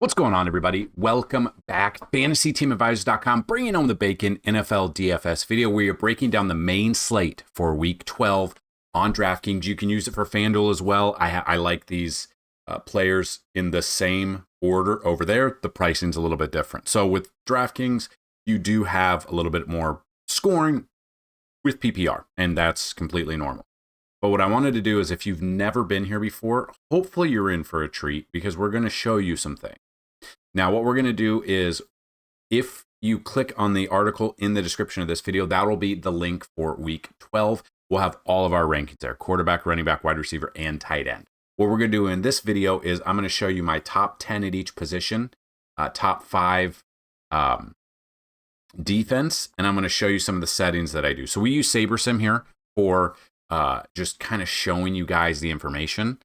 What's going on, everybody? Welcome back. FantasyTeamAdvisors.com, bringing home the bacon NFL DFS video where you're breaking down the main slate for Week 12 on DraftKings. You can use it for FanDuel as well. I like these players in the same order over there. The pricing's a little bit different. So with DraftKings, you do have a little bit more scoring with PPR, and that's completely normal. But what I wanted to do is, if you've never been here before, hopefully you're in for a treat because we're going to show you some things. Now, what we're going to do is, if you click on the article in the description of this video, that will be the link for Week 12. We'll have all of our rankings there: quarterback, running back, wide receiver, and tight end. What we're going to do in this video is I'm going to show you my top 10 at each position, top 5 defense, and I'm going to show you some of the settings that I do. So we use SaberSim here for just kind of showing you guys the information.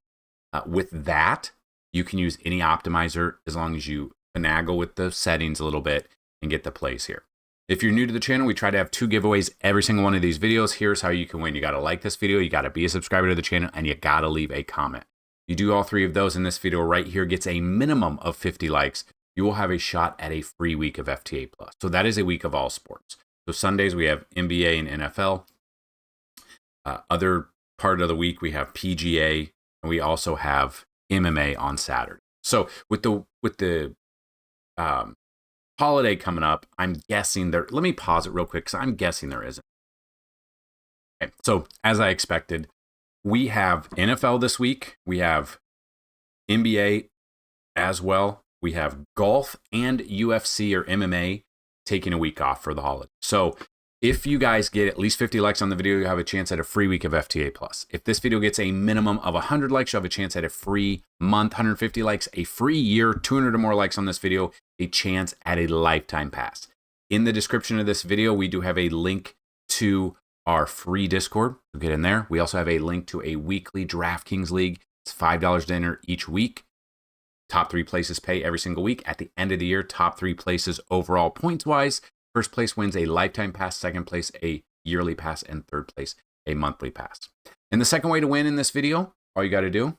With that, you can use any optimizer as long as you finagle with the settings a little bit and get the plays here. If you're new to the channel, we try to have 2 giveaways every single one of these videos. Here's how you can win. You got to like this video, you got to be a subscriber to the channel, and you got to leave a comment. You do all 3 of those in this video right here, gets a minimum of 50 likes. You will have a shot at a free week of FTA+. So that is a week of all sports. So Sundays we have NBA and NFL. Other part of the week we have PGA, and we also have MMA on Saturday. So with the holiday coming up, I'm guessing there. Let me pause it real quick because I'm guessing there isn't. Okay, so as I expected, we have NFL this week. We have NBA as well. We have golf and UFC or MMA taking a week off for the holiday. So if you guys get at least 50 likes on the video, you have a chance at a free week of FTA+. If this video gets a minimum of 100 likes, you have a chance at a free month, 150 likes, a free year, 200 or more likes on this video, a chance at a lifetime pass. In the description of this video, we do have a link to our free Discord. So get in there. We also have a link to a weekly DraftKings league. It's $5 to enter each week. Top 3 places pay every single week. At the end of the year, top 3 places overall points-wise. First place wins a lifetime pass, second place a yearly pass, and third place a monthly pass. And the second way to win in this video, all you got to do,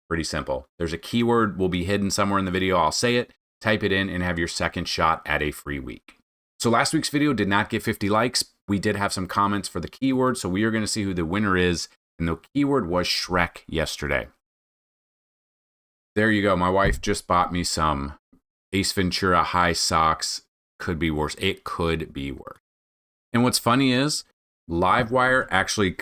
pretty simple. There's a keyword will be hidden somewhere in the video. I'll say it, type it in, and have your second shot at a free week. So last week's video did not get 50 likes. We did have some comments for the keyword, so we are going to see who the winner is. And the keyword was Shrek yesterday. There you go. My wife just bought me some Ace Ventura high socks. Could be worse. It could be worse. And what's funny is Livewire actually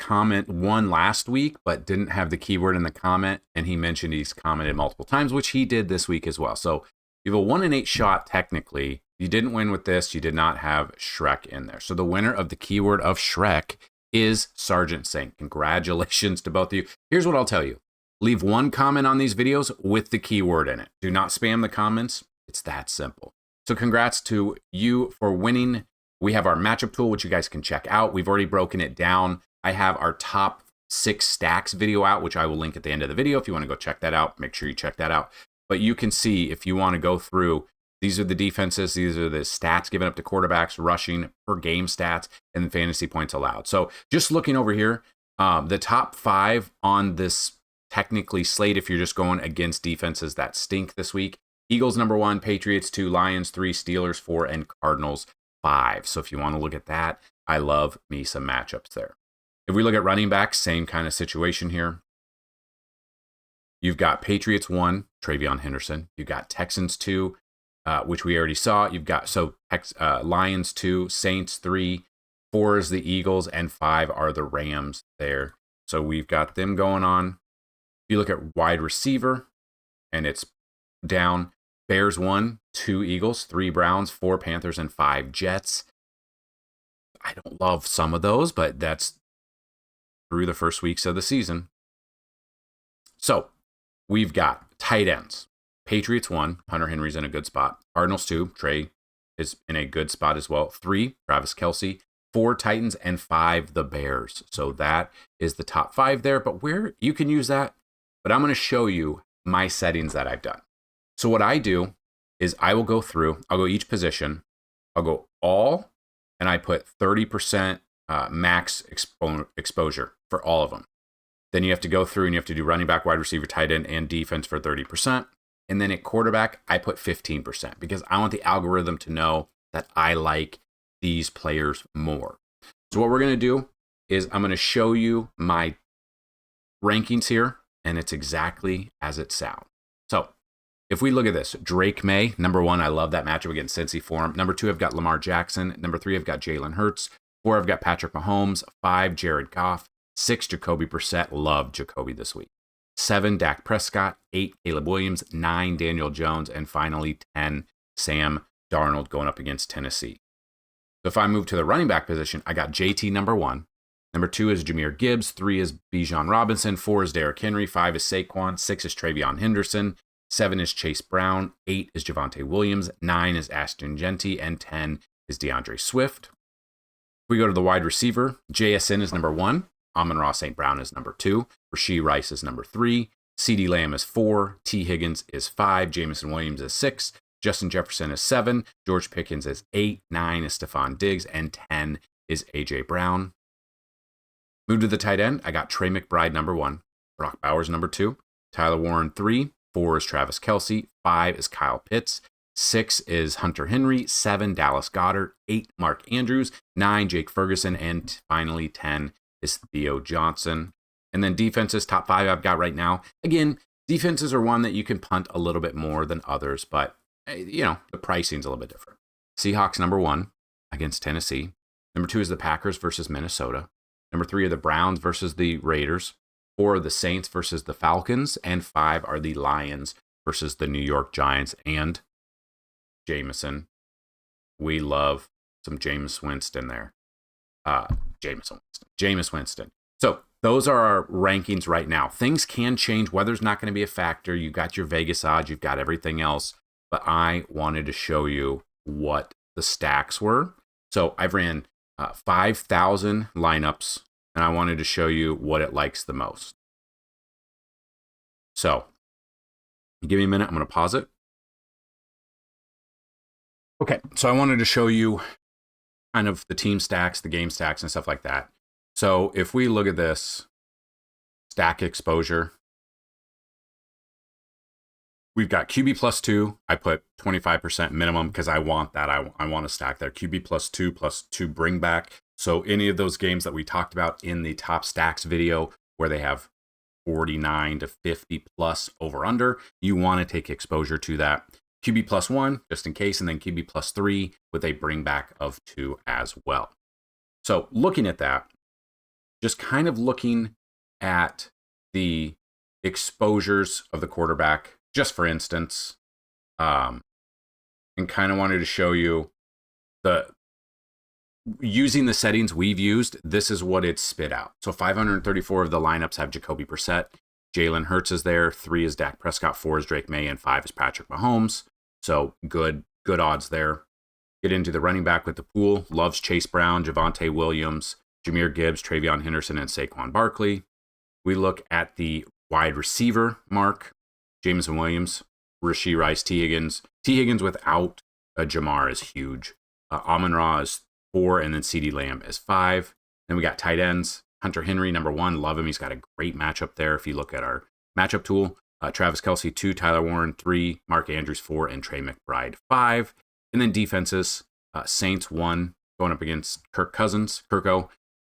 won last week, but didn't have the keyword in the comment. And he mentioned he's commented multiple times, which he did this week as well. So you have a 1 in 8 shot technically. You didn't win with this. You did not have Shrek in there. So the winner of the keyword of Shrek is Sergeant Saint. Congratulations to both of you. Here's what I'll tell you. Leave 1 comment on these videos with the keyword in it. Do not spam the comments. It's that simple. So congrats to you for winning. We have our matchup tool, which you guys can check out. We've already broken it down. I have our top 6 stacks video out, which I will link at the end of the video. If you want to go check that out, make sure you check that out. But you can see, if you want to go through, these are the defenses, these are the stats given up to quarterbacks, rushing per game stats, and the fantasy points allowed. So just looking over here, the top 5 on this technically slate, if you're just going against defenses that stink this week: Eagles number 1, Patriots 2, Lions 3, Steelers 4, and Cardinals 5. So if you want to look at that, I love me some matchups there. If we look at running backs, same kind of situation here. You've got Patriots 1, Travion Henderson. You've got Texans 2, which we already saw. You've got Lions 2, Saints 3, 4 is the Eagles, and 5 are the Rams there. So we've got them going on. If you look at wide receiver, and it's down. Bears 1, 2 Eagles, 3 Browns, 4 Panthers, and 5 Jets. I don't love some of those, but that's through the first weeks of the season. So we've got tight ends. Patriots 1, Hunter Henry's in a good spot. Cardinals 2, Trey is in a good spot as well. 3, Travis Kelce. 4 Titans, and 5 the Bears. So that is the top 5 there, but where you can use that. But I'm going to show you my settings that I've done. So what I do is I will go through, I'll go each position, I'll go all, and I put 30% max exposure for all of them. Then you have to go through and you have to do running back, wide receiver, tight end, and defense for 30%. And then at quarterback, I put 15% because I want the algorithm to know that I like these players more. So what we're going to do is I'm going to show you my rankings here, and it's exactly as it sounds. So if we look at this, Drake May, number 1, I love that matchup against Cincy for him. Number 2, I've got Lamar Jackson. Number 3, I've got Jalen Hurts. 4, I've got Patrick Mahomes. 5, Jared Goff. 6, Jacoby Brissett. Love Jacoby this week. 7, Dak Prescott. 8, Caleb Williams. 9, Daniel Jones. And finally, 10, Sam Darnold going up against Tennessee. So if I move to the running back position, I got JT number 1. Number 2 is Jahmyr Gibbs. 3 is Bijan Robinson. 4 is Derrick Henry. 5 is Saquon. 6 is Travion Henderson. 7 is Chase Brown. 8 is Javonte Williams. 9 is Ashton Genty. And 10 is DeAndre Swift. We go to the wide receiver. JSN is number 1. Amon-Ra St. Brown is number 2. Rashee Rice is number 3. CeeDee Lamb is 4. T. Higgins is 5. Jameson Williams is 6. Justin Jefferson is 7. George Pickens is 8. 9 is Stephon Diggs. And 10 is A.J. Brown. Move to the tight end. I got Trey McBride, number 1. Brock Bowers, number 2. Tyler Warren, 3. 4 is Travis Kelce. 5 is Kyle Pitts. 6 is Hunter Henry. 7, Dallas Goedert. 8, Mark Andrews. 9, Jake Ferguson. And finally, 10 is Theo Johnson. And then defenses, top 5 I've got right now. Again, defenses are one that you can punt a little bit more than others, but, the pricing's a little bit different. Seahawks, number 1 against Tennessee. Number 2 is the Packers versus Minnesota. Number 3 are the Browns versus the Raiders. 4 are the Saints versus the Falcons. And 5 are the Lions versus the New York Giants. And Jameson. We love some Jameis Winston there. Jameis Winston. So those are our rankings right now. Things can change. Weather's not going to be a factor. You've got your Vegas odds. You've got everything else. But I wanted to show you what the stacks were. So I've ran 5,000 lineups, and I wanted to show you what it likes the most. So give me a minute. I'm going to pause it. Okay, so I wanted to show you kind of the team stacks, the game stacks, and stuff like that. So if we look at this stack exposure, we've got QB plus 2. I put 25% minimum because I want that. I want to stack there. QB plus 2 bring back. So any of those games that we talked about in the top stacks video where they have 49 to 50 plus over under, you want to take exposure to that. QB plus 1 just in case, and then QB plus 3 with a bring back of 2 as well. So looking at that, just kind of looking at the exposures of the quarterback, just for instance, and kind of wanted to show you using the settings we've used, this is what it's spit out. So 534 of the lineups have Jacoby Brissett. Jalen Hurts is there. 3 is Dak Prescott. 4 is Drake May. And 5 is Patrick Mahomes. So good odds there. Get into the running back with the pool. Loves Chase Brown, Javonte Williams, Jahmyr Gibbs, Travion Henderson, and Saquon Barkley. We look at the wide receiver mark. Jameson Williams, Rashee Rice, T. Higgins. T. Higgins without Jamar is huge. Amon-Ra is 4, and then CeeDee Lamb is 5. Then we got tight ends. Hunter Henry, number 1. Love him. He's got a great matchup there if you look at our matchup tool. Travis Kelce, 2. Tyler Warren, 3. Mark Andrews, 4. And Trey McBride, 5. And then defenses. Saints, 1. Going up against Kirko.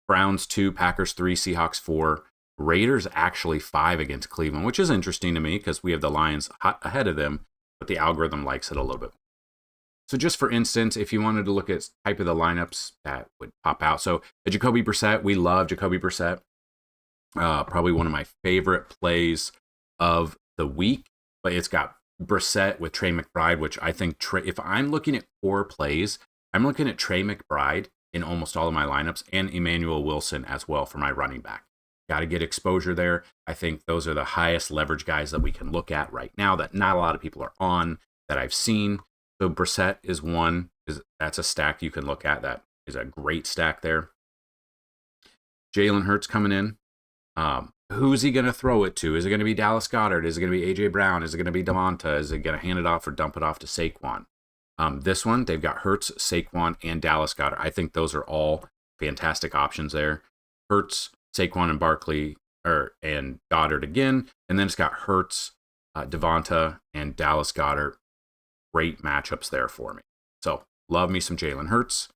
Browns, 2. Packers, 3. Seahawks, 4. Raiders actually 5 against Cleveland, which is interesting to me because we have the Lions ahead of them, but the algorithm likes it a little bit. So just for instance, if you wanted to look at type of the lineups that would pop out. So Jacoby Brissett, we love Jacoby Brissett. Probably one of my favorite plays of the week, but it's got Brissett with Trey McBride, which I think if I'm looking at 4 plays, I'm looking at Trey McBride in almost all of my lineups and Emmanuel Wilson as well for my running back. Got to get exposure there. I think those are the highest leverage guys that we can look at right now that not a lot of people are on that I've seen. So Brissett is one. That's a stack you can look at. That is a great stack there. Jalen Hurts coming in. Who's he going to throw it to? Is it going to be Dallas Goedert? Is it going to be A.J. Brown? Is it going to be Devonta? Is it going to hand it off or dump it off to Saquon? This one, they've got Hurts, Saquon, and Dallas Goedert. I think those are all fantastic options there. Hurts, Saquon, and Barkley, and Goddard again. And then it's got Hurts, Devonta and Dallas Goedert. Great matchups there for me. So love me some Jalen Hurts.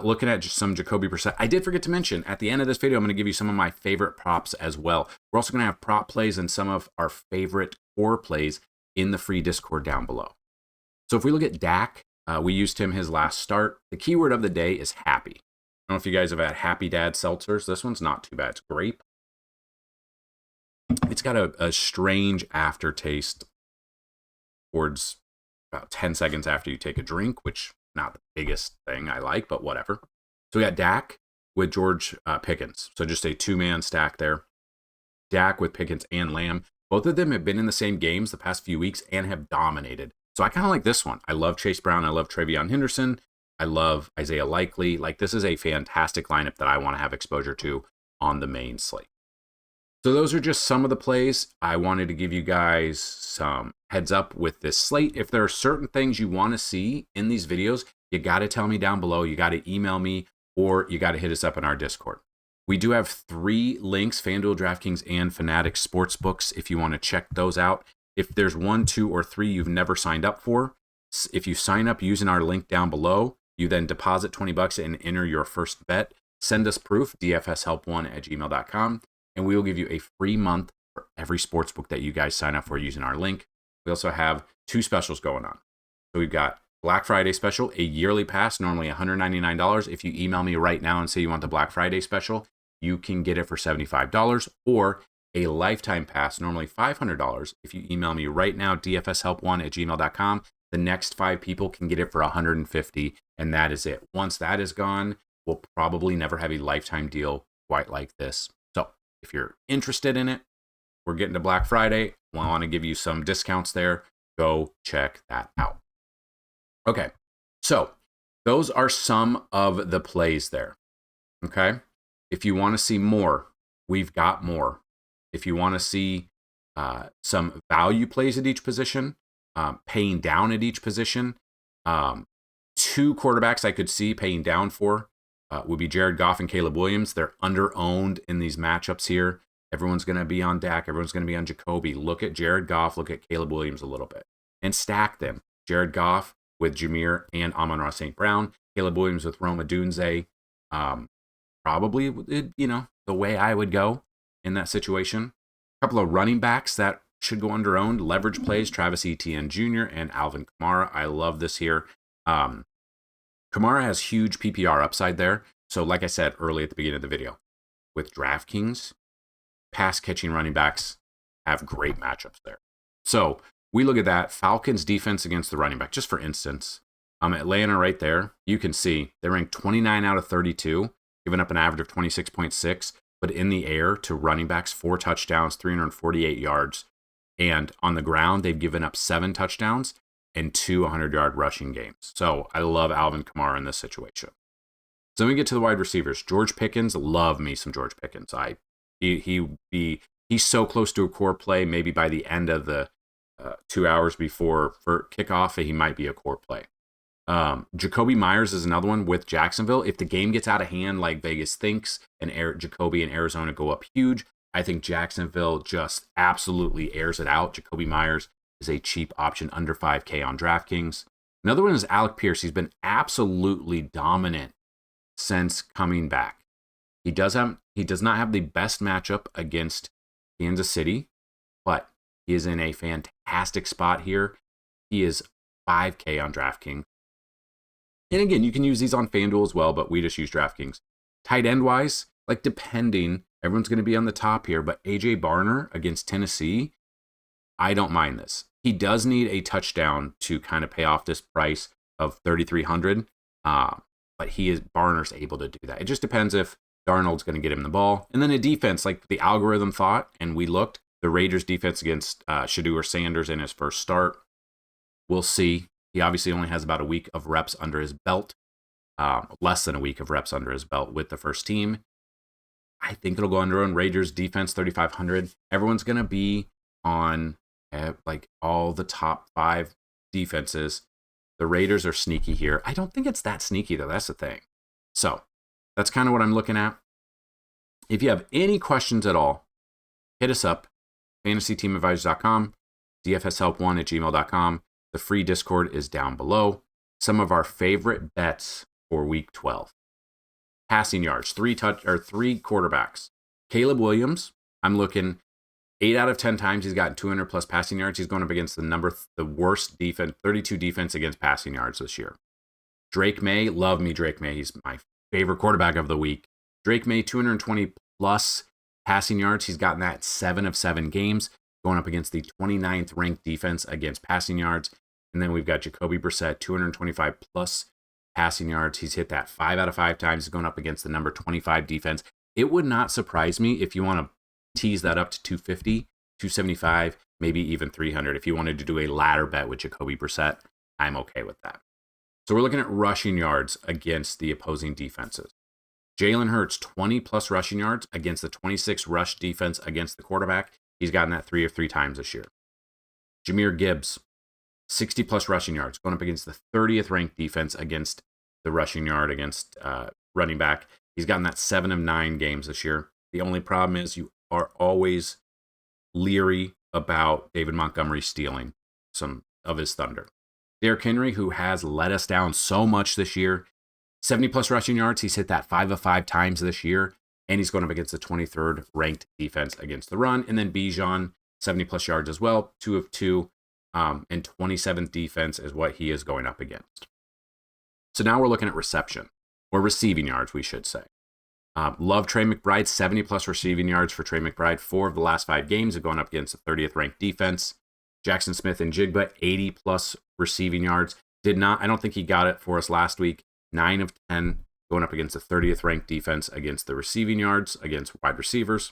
Looking at just some Jacoby Brissett. I did forget to mention, at the end of this video, I'm going to give you some of my favorite props as well. We're also going to have prop plays and some of our favorite core plays in the free Discord down below. So if we look at Dak, we used him his last start. The keyword of the day is happy. I don't know if you guys have had Happy Dad seltzers. This one's not too bad. It's grape. It's got a strange aftertaste towards about 10 seconds after you take a drink, which not the biggest thing I like, but whatever. So we got Dak with George Pickens. So just a two-man stack there. Dak with Pickens and Lamb. Both of them have been in the same games the past few weeks and have dominated. So I kind of like this one. I love Chase Brown. I love Travion Henderson. I love Isaiah Likely. Like, this is a fantastic lineup that I want to have exposure to on the main slate. So those are just some of the plays. I wanted to give you guys some heads up with this slate. If there are certain things you want to see in these videos, you got to tell me down below. You got to email me, or you got to hit us up in our Discord. We do have 3 links, FanDuel, DraftKings, and Fanatics Sportsbooks, if you want to check those out. If there's 1, 2, or 3 you've never signed up for, if you sign up using our link down below, you then deposit $20 and enter your first bet. Send us proof, dfshelp1@gmail.com. And we will give you a free month for every sportsbook that you guys sign up for using our link. We also have 2 specials going on. So we've got Black Friday special, a yearly pass, normally $199. If you email me right now and say you want the Black Friday special, you can get it for $75. Or a lifetime pass, normally $500. If you email me right now, dfshelp1@gmail.com, the next 5 people can get it for $150, and that is it. Once that is gone, we'll probably never have a lifetime deal quite like this. So if you're interested in it, we're getting to Black Friday. I want to give you some discounts there. Go check that out. Okay, so those are some of the plays there. Okay, if you want to see more, we've got more. If you want to see some value plays at each position, paying down at each position, 2 quarterbacks I could see paying down for would be Jared Goff and Caleb Williams. They're under-owned in these matchups here. Everyone's going to be on Dak. Everyone's going to be on Jacoby. Look at Jared Goff. Look at Caleb Williams a little bit. And stack them. Jared Goff with Jameer and Amon-Ra St. Brown. Caleb Williams with Rome Odunze. Probably, the way I would go in that situation. A couple of running backs that should go under-owned. Leverage plays, Travis Etienne Jr. and Alvin Kamara. I love this here. Kamara has huge PPR upside there. So like I said early at the beginning of the video, with DraftKings, pass-catching running backs have great matchups there. So we look at that. Falcons defense against the running back, just for instance. Atlanta right there, you can see they ranked 29 out of 32, giving up an average of 26.6, but in the air to running backs, 4 touchdowns, 348 yards. And on the ground, they've given up 7 touchdowns and 2 100-yard rushing games. So I love Alvin Kamara in this situation. So then we get to the wide receivers. George Pickens, love me some George Pickens. He's so close to a core play. Maybe by the end of the 2 hours before for kickoff, he might be a core play. Jacoby Myers is another one with Jacksonville. If the game gets out of hand like Vegas thinks, and Jacoby and Arizona go up huge, I think Jacksonville just absolutely airs it out. Jacoby Myers is a cheap option under $5K on DraftKings. Another one is Alec Pierce. He's been absolutely dominant since coming back. He does not have the best matchup against Kansas City, but he is in a fantastic spot here. He is $5K on DraftKings. And again, you can use these on FanDuel as well, but we just use DraftKings. Tight end wise, like depending, everyone's going to be on the top here, but AJ Barner against Tennessee, I don't mind this. He does need a touchdown to kind of pay off this price of $3,300, but Barner's able to do that. It just depends if Darnold's going to get him the ball. And then a defense, like the algorithm thought, and we looked, the Raiders defense against Shedeur Sanders in his first start. We'll see. He obviously only has about a week of reps under his belt, less than a week of reps under his belt with the first team. I think it'll go under on Raiders defense, 3,500. Everyone's going to be on like all the top 5 defenses. The Raiders are sneaky here. I don't think it's that sneaky, though. That's the thing. So that's kind of what I'm looking at. If you have any questions at all, hit us up, fantasyteamadvisors.com. dfshelp1@gmail.com. The free Discord is down below. Some of our favorite bets for week 12. Passing yards, three quarterbacks. Caleb Williams, I'm looking 8 out of 10 times he's gotten 200 plus passing yards. He's going up against the worst defense, 32 defense against passing yards this year. Drake May, love me Drake May. He's my favorite quarterback of the week. Drake May, 220 plus passing yards. He's gotten that 7 of 7 games, going up against the 29th ranked defense against passing yards. And then we've got Jacoby Brissett, 225 plus passing yards. He's hit that 5 out of 5 times. He's going up against the number 25 defense. It would not surprise me if you want to tease that up to 250, 275, maybe even 300. If you wanted to do a ladder bet with Jacoby Brissett, I'm okay with that. So we're looking at rushing yards against the opposing defenses. Jalen Hurts, 20 plus rushing yards against the 26 rush defense against the quarterback. He's gotten that 3 of 3 times this year. Jahmyr Gibbs, 60 plus rushing yards, going up against the 30th ranked defense against the rushing yard against running back. He's gotten that 7 of 9 games this year. The only problem is you are always leery about David Montgomery stealing some of his thunder. Derrick Henry, who has let us down so much this year, 70 plus rushing yards. He's hit that 5 of 5 times this year, and he's going up against the 23rd ranked defense against the run. And then Bijan, 70 plus yards as well, 2 of 2, and 27th defense is what he is going up against. So now we're looking at reception, or receiving yards, we should say. Love Trey McBride, 70 plus receiving yards for Trey McBride. 4 of the last 5 games have gone up against the 30th ranked defense. Jackson Smith and Jigba, 80 plus receiving yards. I don't think he got it for us last week. 9 of 10 going up against the 30th ranked defense against the receiving yards against wide receivers.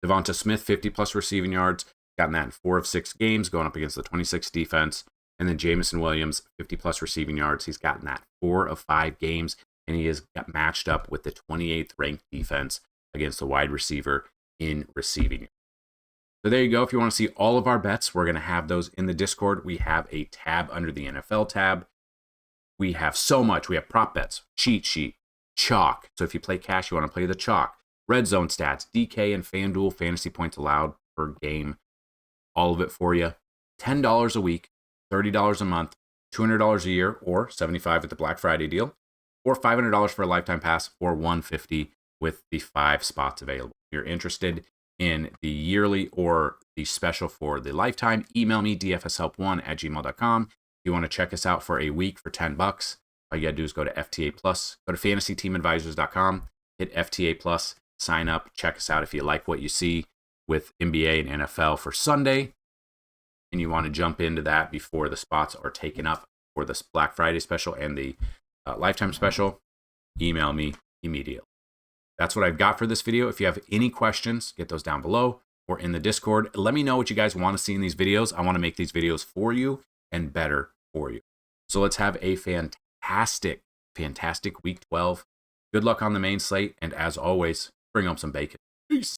Devonta Smith, 50 plus receiving yards. Gotten that in 4 of 6 games going up against the 26th defense. And then Jamison Williams, 50 plus receiving yards. He's gotten that 4 of 5 games. And he has got matched up with the 28th ranked defense against the wide receiver in receiving. So there you go. If you want to see all of our bets, we're going to have those in the Discord. We have a tab under the NFL tab. We have so much. We have prop bets, cheat sheet, chalk. So if you play cash, you want to play the chalk. Red zone stats, DK and FanDuel, fantasy points allowed per game. All of it for you. $10 a week, $30 a month, $200 a year, or $75 with the Black Friday deal, or $500 for a lifetime pass, or $150 with the 5 spots available. If you're interested in the yearly or the special for the lifetime, email me, dfshelp1@gmail.com. If you want to check us out for a week for $10, all you got to do is go to FTA Plus, go to fantasyteamadvisors.com, hit FTA Plus, sign up, check us out if you like what you see with NBA and NFL for Sunday, and you want to jump into that before the spots are taken up for this Black Friday special and the lifetime special, email me immediately. That's what I've got for this video. If you have any questions, get those down below or in the Discord. Let me know what you guys want to see in these videos. I want to make these videos for you and better for you. So let's have a fantastic week 12. Good luck on the main slate. And as always, bring home some bacon. Peace.